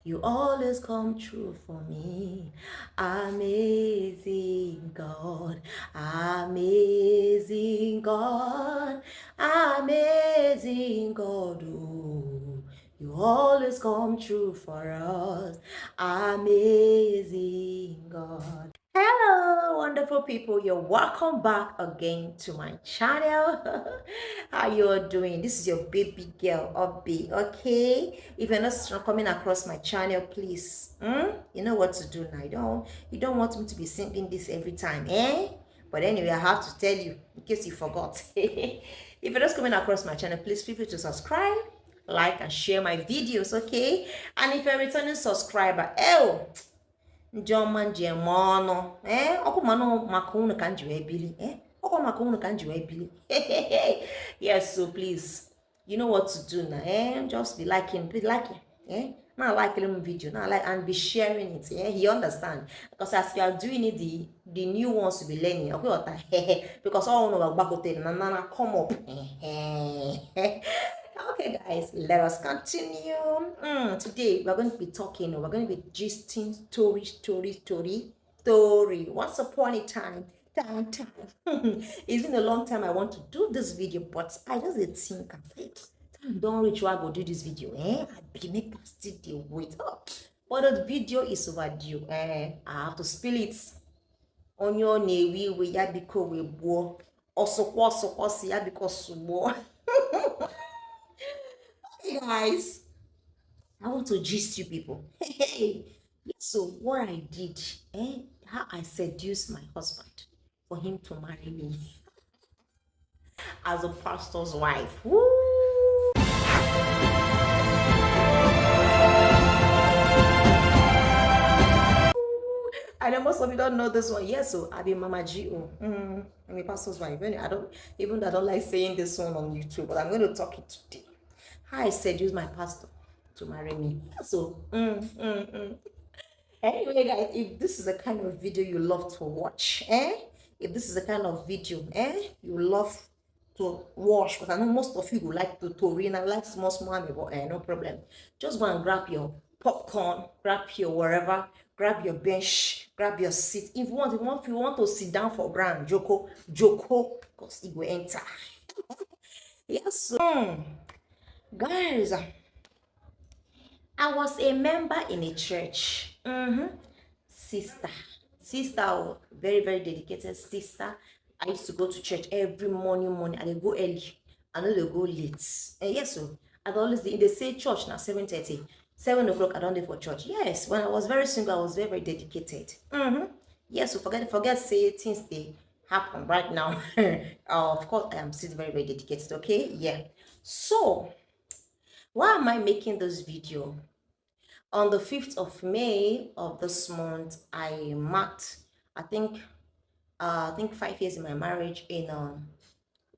You always come true for me. Amazing God, amazing God, amazing God. Oh, you always come true for us. Amazing God. Hello, wonderful people. You're welcome back again to my channel. How you're doing? This is your baby girl, Obi. Okay, if you're not coming across my channel, please, you know what to do now. You don't want me to be singing this every time, eh? But anyway, I have to tell you in case you forgot. If you're just coming across my channel, please feel free to subscribe, like, and share my videos. Okay, and if you're a returning subscriber, ndị ọma nji eme ọnụ ọkụ manụ maka unu ka m ji wee bili ọkụ maka unu ka m ji wee bili yes, so please, you know what to do now, just be liking now, like video now, like, and be sharing it, you understand, because as you are doing it, the new ones will be learning, okay, what because all of our na come up. Okay, guys, let us continue. Today, we're going to be talking, we're going to be gisting story. Once upon a time. It's been a long time I want to do this video, but I just did think, time don't reach where I go do this video. I be make still the wait up. But the video is overdue. I have to spill it. On your name, we ya biko we bo. Also, see ya because subo. Hey guys, I want to gist you people. Hey, so what I did, how I seduced my husband for him to marry me as a pastor's wife. Woo! I know most of you don't know this one. Yes, so I be Mama G.O. I'm a pastor's wife. I don't like saying this one on YouTube, but I'm going to talk it today. How I seduced my pastor to marry me. So, anyway, guys, if this is the kind of video you love to watch, if this is the kind of video, you love to watch, because I know most of you would like tutorial and like small, but no problem. Just go and grab your popcorn, grab your wherever, grab your bench, grab your seat. If you want to sit down for ground, joko, because it will enter. Yes, guys. I was a member in a church. Sister, oh, very, very dedicated sister. I used to go to church every morning, and I go early. I know they go late. And yes, so I always they say church now 7:30, 7 o'clock. I don't do for church. Yes, when I was very single, I was very, very dedicated. Yes, so forget say things they happen right now. Of course, I am still very, very dedicated. Okay, yeah. So why am I making this video? On the 5th of May of this month, I marked, I think 5 years in my marriage in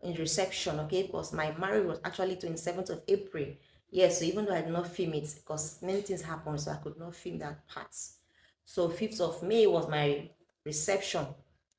reception, okay, because my marriage was actually 27th of April. Yes, so even though I did not film it, because many things happened, so I could not film that part. So 5th of May was my reception.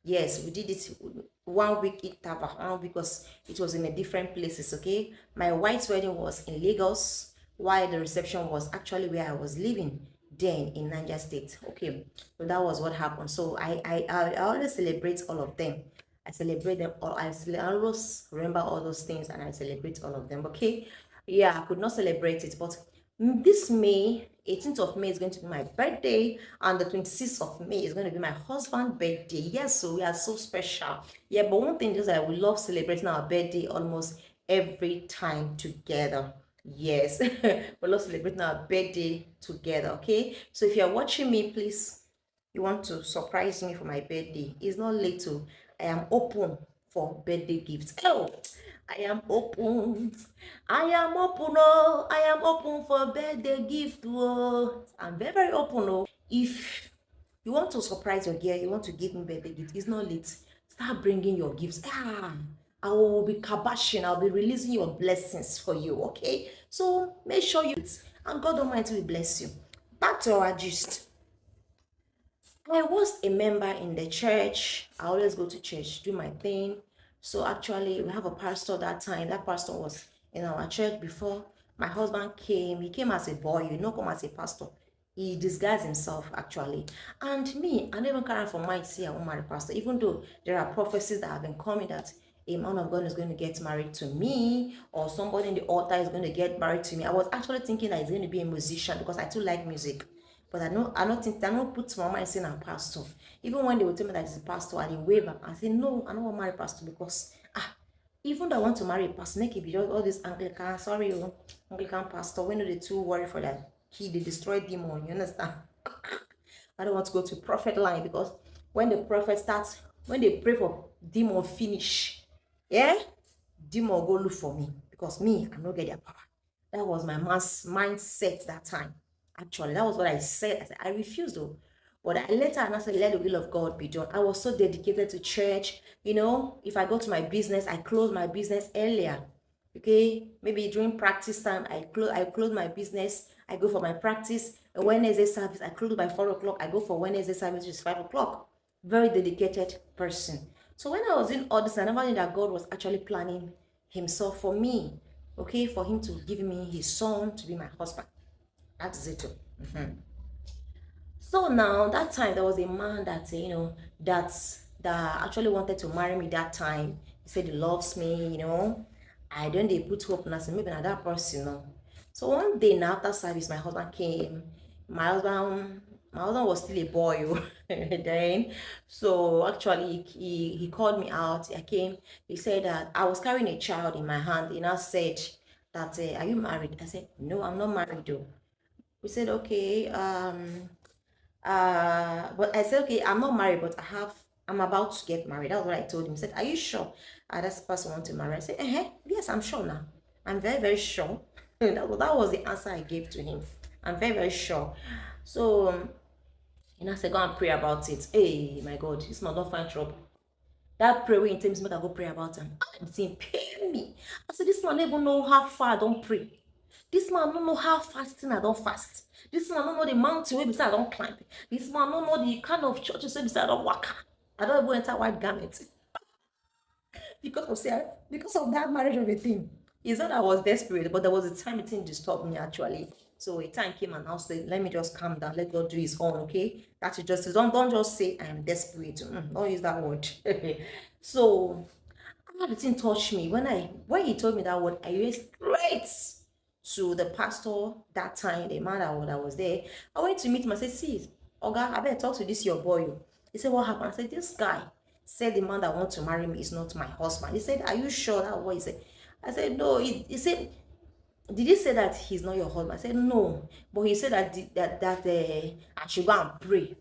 Yes, we did it 1 week interval, because it was in a different places, okay. My white wedding was in Lagos, while the reception was actually where I was living then in Niger State. Okay, so that was what happened. So I always celebrate all of them. I celebrate them all. I always remember all those things and I celebrate all of them. Okay, yeah, I could not celebrate it, but this May, 18th of May is going to be my birthday, and the 26th of May is going to be my husband's birthday. Yes, so we are so special. Yeah, but one thing is that we love celebrating our birthday almost every time together. Yes, we love celebrating our birthday together. Okay, so if you're watching me, please, you want to surprise me for my birthday, it's not late to. I am open for birthday gifts. Oh, I am open. Oh, I am open for birthday gift. Oh, I'm very, very open. Oh, if you want to surprise your girl, you want to give me birthday gift, it's not late. Start bringing your gifts. I will be kabashing. I'll be releasing your blessings for you. Okay, so make sure you, and God Almighty will bless you. Back to our gist. I was a member in the church. I always go to church, do my thing. So actually, we have a pastor that time. That pastor was in our church before my husband came. He came as a boy, come as a pastor. He disguised himself actually. And me, I never carry for mind say I won't marry pastor, even though there are prophecies that have been coming that a man of God is going to get married to me, or somebody in the altar is going to get married to me. I was actually thinking that he's going to be a musician because I too like music. But I don't put my mind saying I'm pastor. Even when they would tell me that he's a pastor, I didn't waver. I say no, I don't want to marry pastor because even though I want to marry a pastor, make it be just all this Anglican, sorry, Anglican pastor, when they too worry for that key, they destroy demon, you understand? I don't want to go to prophet line because when the prophet starts, when they pray for demon finish, yeah, demon go look for me because me, I no get their power. That was my mass mindset that time. Actually, that was what I said. I said I refused though. But I later and I said, let the will of God be done. I was so dedicated to church. You know, if I go to my business, I close my business earlier. Okay, maybe during practice time, I close my business. I go for my practice. A Wednesday service, I close by 4 o'clock. I go for Wednesday service, which is 5 o'clock. Very dedicated person. So when I was in all this, I never knew that God was actually planning Himself for me. Okay, for Him to give me His son to be my husband. That's it. So now that time there was a man that that actually wanted to marry me that time. He said he loves me, I don't they put hope and I said maybe not that person, So one day now after service, my husband came. My husband my husband was still a boy then. So actually he called me out. I came, he said that I was carrying a child in my hand. He now said that are you married? I said, no, I'm not married though. We said, okay, but I said, okay, I'm not married, but I'm about to get married. That's what I told him. He said, are you sure? That's the person I want to marry. I said, yes, I'm sure now. I'm very, very sure. That was the answer I gave to him. I'm very, very sure. So, I said, go and pray about it. Hey, my God, this man don't find trouble. That prayer in terms make I go pray about him. The thing pain me. I said, this man even know how far I don't pray. This man don't know how fasting I don't fast. This man don't know the mountain where beside I don't climb. This man don't know the kind of churches where beside I don't walk. I don't even enter white garment because of that marriage of a thing. It's not that I was desperate, but there was a time it didn't disturb me actually. So a time came and I said, let me just calm down, let God do his own, okay? That's it. Just don't just say I'm desperate. Don't use that word. So how the thing touch me when he told me that word, I went straight to the pastor that time, the man that was there. I went to meet him. I said, see, Oga, I better talk to this your boy. He said, what happened? I said, this guy said the man that wants to marry me is not my husband. He said, are you sure that what he said? I said, no. He said, did he say that he's not your husband? I said, no. But he said I should go and pray.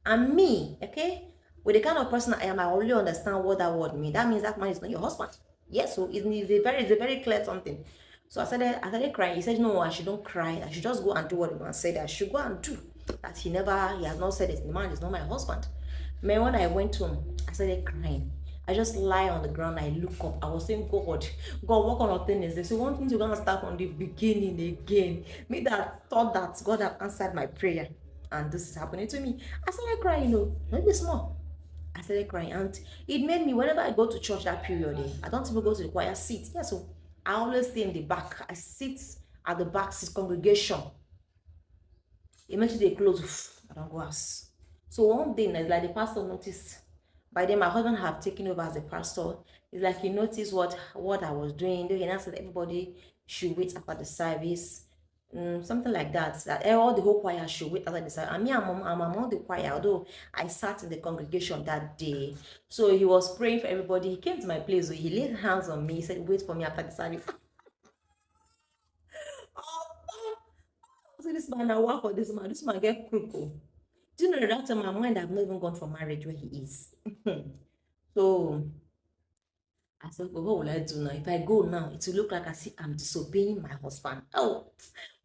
And me, okay, with the kind of person I am, I only understand what that word means. That means that man is not your husband. Yes, so it's a very clear something. So I started crying. He said, no, I shouldn't cry. I should just go and do what the man said I should go and do. That he has not said it. The man is not my husband. Man, when I went to him, I started crying. I just lie on the ground. I look up. I was saying, God, what kind of thing is this? So one thing you're gonna start from the beginning again. Me that thought that God have answered my prayer, and this is happening to me. I started crying. Maybe small. I started crying, and it made me. Whenever I go to church that period, I don't even go to the choir seat. Yeah, so I always stay in the back. I sit at the back seat congregation. Eventually they close. I don't go house. So one day, like the pastor noticed. By then, my husband have taken over as a pastor. It's like he noticed what I was doing. He now said everybody should wait after the service. Something like that. That all the whole choir should wait after the service. And me, I'm among the choir, although I sat in the congregation that day. So he was praying for everybody. He came to my place. So he laid hands on me. He said, wait for me after the service. So this man, I work for this man. This man get crook. Do you know that in my mind I've not even gone for marriage where he is? So I said, "But what will I do now? If I go now, it will look like as if I'm disobeying my husband. Oh,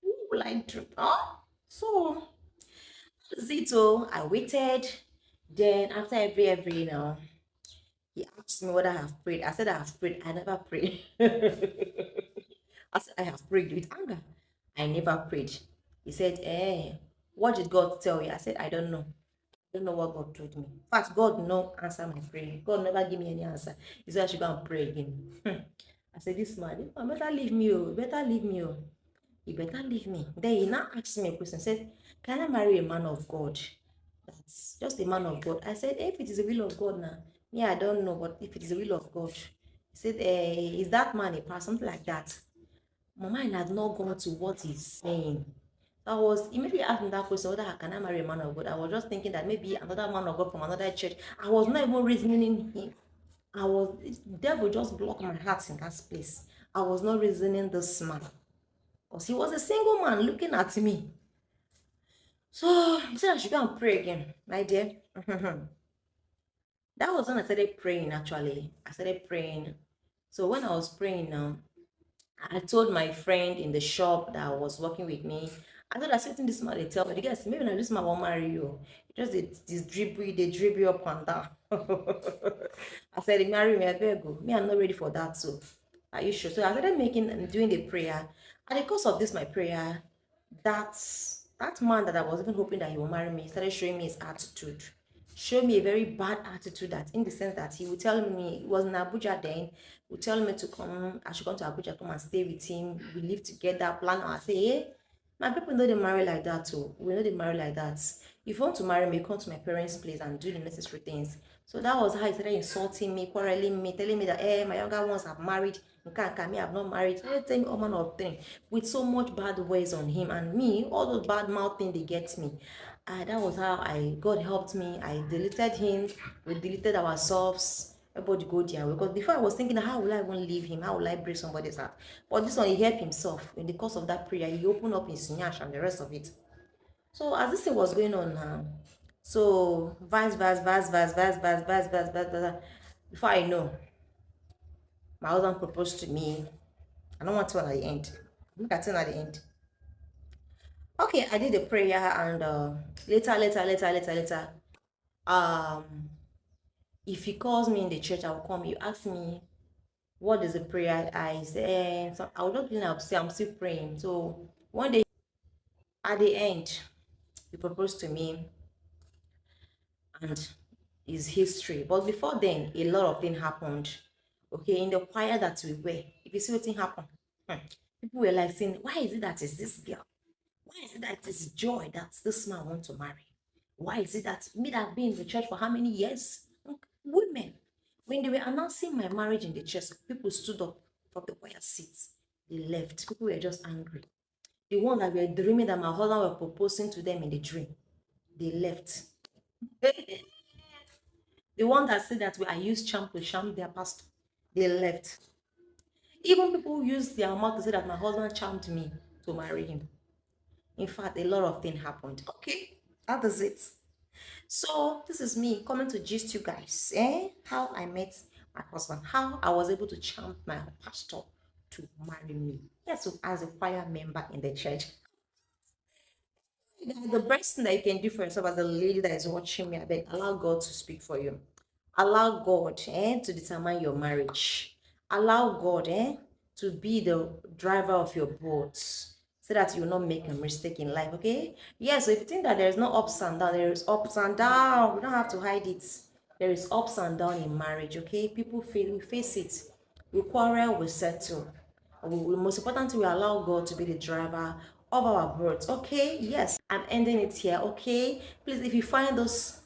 what will I do? Oh, so Zito, I waited. Then after every he asked me whether I have prayed. I said I have prayed. I never prayed. I said I have prayed with anger. I never prayed. He said, what did God tell you? I said, I don't know. I don't know what God told me. In fact, God no answer my prayer. God never give me any answer. He said I should go and pray again. I said, this man better leave me, oh, better leave me, oh. you better leave me. Then he now asked me a question, said, can I marry a man of God? That's just a man of God. I said, if it is the will of God now, yeah, I don't know, but if it is the will of God, he said, is that man a pastor? Something like that. My mind had not gone to what he's saying. So I was immediately asking that question, whether I can I marry a man of God. I was just thinking that maybe another man of God from another church. I was not even reasoning him. The devil just blocked my heart in that place. I was not reasoning this man. Because he was a single man looking at me. So he said I should go and pray again, my dear. That was when I started praying, actually. I started praying. So when I was praying now, I told my friend in the shop that was working with me, I thought I certain this man they tell me, the guys, maybe now this man won't marry you. Just this dribble, they dribble you up and down. I said, marry me, I better go. Me, I'm not ready for that. So are you sure? So I started making and doing the prayer. And because of this, my prayer, that man that I was even hoping that he will marry me started showing me his attitude. Showed me a very bad attitude, that in the sense that he would tell me, he was in Abuja then, would tell me to come, I should come to Abuja, come and stay with him, we live together, plan. I say, hey, my people know they marry like that too. We know they marry like that. If you want to marry me, come to my parents' place and do the necessary things. So that was how he started insulting me, quarreling me, telling me that, hey, my younger ones have married, me, I've not married. He started telling me all manner of things with so much bad words on him, and me, all those bad mouth things, they get me. That was how God helped me. I deleted him, we deleted ourselves. Everybody go their way. Because before I was thinking, how will I even leave him? How will I break somebody's heart? But this one, he helped himself. In the course of that prayer, he opened up his nyash and the rest of it. So as this thing was going on now, so verse. Before I know, my husband proposed to me. I don't want to at the end. Look at it at the end. Okay, I did the prayer, and later, um, if he calls me in the church, I will come. You ask me what is the prayer, I say, so I will not be, I'll say I'm still praying. So one day at the end, he proposed to me, and is history. But before then, a lot of things happened. Okay, in the choir that we were, if you see what thing happen, people were like saying, why is it that is this girl? Why is it that it's joy that this man want to marry? Why is it that me that have been in the church for how many years? Women, when they were announcing my marriage in the church, people stood up from the choir seats. They left. People were just angry. The ones that were dreaming that my husband were proposing to them in the dream, they left. The one that said that I use charm to charm their pastor, they left. Even people who use their mouth to say that my husband charmed me to marry him. In fact, a lot of things happened. Okay, that is it. So this is me coming to gist you guys, how I met my husband, how I was able to charm my pastor to marry me. Yes, so as a choir member in the church. The best thing that you can do for yourself as a lady that is watching me, I beg, allow God to speak for you. Allow God to determine your marriage. Allow God to be the driver of your boat, so that you will not make a mistake in life. Okay? Yes, so if you think that there is no ups and downs, there is ups and downs. We don't have to hide it. There is ups and downs in marriage. Okay? People we face it. We quarrel, we settle. Most importantly, we allow God to be the driver of our boat. Okay? Yes, I'm ending it here. Okay? Please, if you find those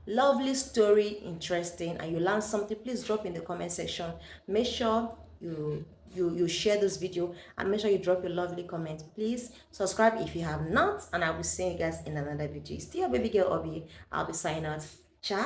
lovely story interesting and you learn something, please drop in the comment section. Make sure you share this video, and make sure you drop your lovely comment. Please subscribe if you have not, and I will see you guys in another video. Still your baby girl Obi. I'll be signing out. Ciao.